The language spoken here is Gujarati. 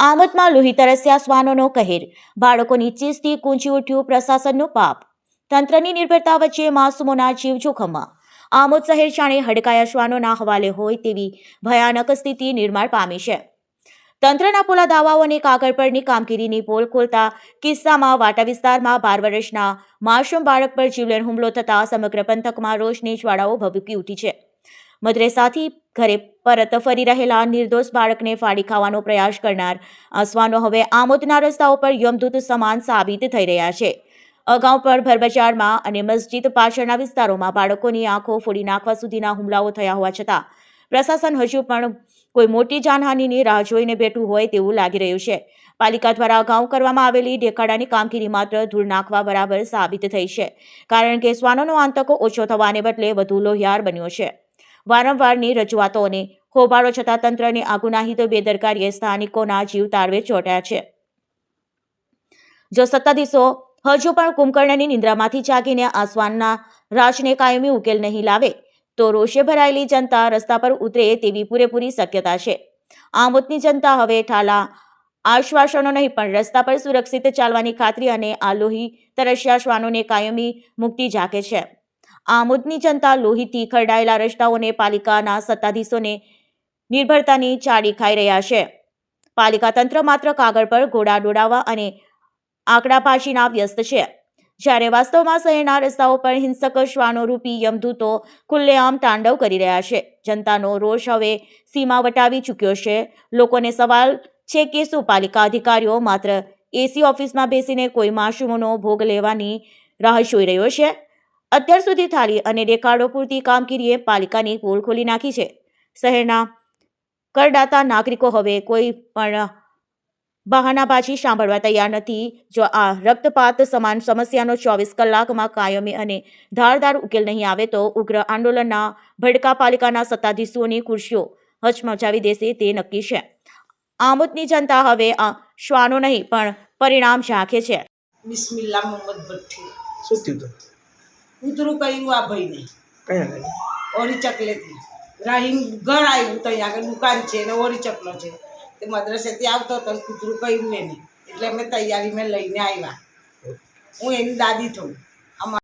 આમોદમાં લોહી તરસ્યા શ્વાનોનો કહેર, બાળકોની ચીસથી ગૂંજી ઉઠ્યું પ્રશાસનનું પાપ. તંત્રની નિર્ભરતા વચ્ચે માસૂમોના જીવ જોખમમાં. આમોદ શહેર જાણે હડકાયા શ્વાનોના હવાલે હોય તેવી ભયાનક સ્થિતિ નિર્માણ પામી છે. તંત્રના પોલા દાવાઓ અને કાગળ પરની કામગીરીની પોલ ખોલતા કિસ્સામાં વાટા વિસ્તારમાં 12 વર્ષના માસૂમ બાળક પર જીવલેણ હુમલો થતા સમગ્ર પંથકમાં રોષની જ્વાળાઓ ભભૂકી ઉઠી છે. મદ્રેસાથી ઘરે પરત ફરી રહેલા નિર્દોષ બાળકને ફાડી ખાવાનો પ્રયાસ કરનાર આ શ્વાનો હવે આમોદના રસ્તાઓ પર યમદૂત સમાન સાબિત થઈ રહ્યા છે. અગાઉ પણ ભરબજારમાં અને મસ્જિદ પાછળના વિસ્તારોમાં બાળકોની આંખો ફોડી નાખવા સુધીના હુમલાઓ થયા હોવા છતાં પ્રશાસન હજુ પણ કોઈ મોટી જાનહાનિની રાહ જોઈને બેઠું હોય તેવું લાગી રહ્યું છે. પાલિકા દ્વારા અગાઉ કરવામાં આવેલી દેખાડાની કામગીરી માત્ર ધૂળ નાખવા બરાબર સાબિત થઈ છે, કારણ કે શ્વાનોનો આતંક ઓછો થવાને બદલે વધુ લોહિયાળ બન્યો છે. વારંવારની રજૂઆતો અને હોબાળો છતાં તંત્રની આ ગુનાહિત બેદરકારીએ સ્થાનિકોના જીવ તાળવે ચોંટ્યા છે. જો સત્તાધીશો હજુ પણ કુંભકર્ણની નિંદ્રામાંથી જાગીને આ શ્વાનના રાજને કાયમી ઉકેલ નહીં લાવે તો રોષે ભરાયેલી જનતા રસ્તા પર ઉતરે તેવી પૂરેપૂરી શક્યતા છે. આમોદની જનતા હવે ઠાલા આશ્વાસનો નહીં પણ રસ્તા પર સુરક્ષિત ચાલવાની ખાતરી અને આ લોહી તરસ્યા શ્વાનોને કાયમી મુક્તિ જાગે છે. આમોદની જનતા લોહીથી ખરડાયેલા રસ્તાઓને પાલિકાના સત્તાધીશોને નિર્ભરતાની ચાડી ખાઈ રહ્યા છે. પાલિકા તંત્ર માત્ર કાગળ પર ઘોડા દોડાવવા અને આંકડાબાજીના વ્યસ્ત છે, જ્યારે વાસ્તવમાં શહેરના રસ્તાઓ પર હિંસક શ્વાનો રૂપી યમદૂતો ખુલ્લેઆમ તાંડવ કરી રહ્યા છે. જનતાનો રોષ હવે સીમા વટાવી ચૂક્યો છે. લોકોને સવાલ છે કે શું પાલિકા અધિકારીઓ માત્ર એસી ઓફિસમાં બેસીને કોઈ માસૂમોનો ભોગ લેવાની રાહ જોઈ રહ્યો છે? અત્યાર સુધી થાળી અને દેખાડો પૂરતી કામગીરીએ પાલિકાની પોલ ખોલી નાખી છે. શહેરના કરદાતા નાગરિકો હવે કોઈ પણ બહાનાબાજી સાંભળવા તૈયાર નથી. જો આ રક્તપાત સમાન સમસ્યાનો 24 કલાકમાં કાયમી અને ધારદાર ઉકેલ નહીં આવે તો ઉગ્ર આંદોલનના ભડકા પાલિકાના સત્તાધીશોની ખુરશીઓ હચમચાવી દેશે તે નક્કી છે. આમોદની જનતા હવે આ શ્વાનો નહીં પણ પરિણામ ઝાંખે છે. બિસ્મિલ્લાહ મોહમ્મદ ભઠ્ઠી. શું થયું હતું? કૂતરું કહ્યું આ ભાઈને કયા આગળ? ઓરી ચકલેથી રાહીમ ઘર આવ્યું ત્યાં આગળ દુકાન છે ને ઓરી ચકલો છે. તે મદ્રસેથી આવતો હતો કૂતરું કહ્યું એને, એટલે અમે તૈયારી મેં લઈને આવ્યા. હું એની દાદી થઉં.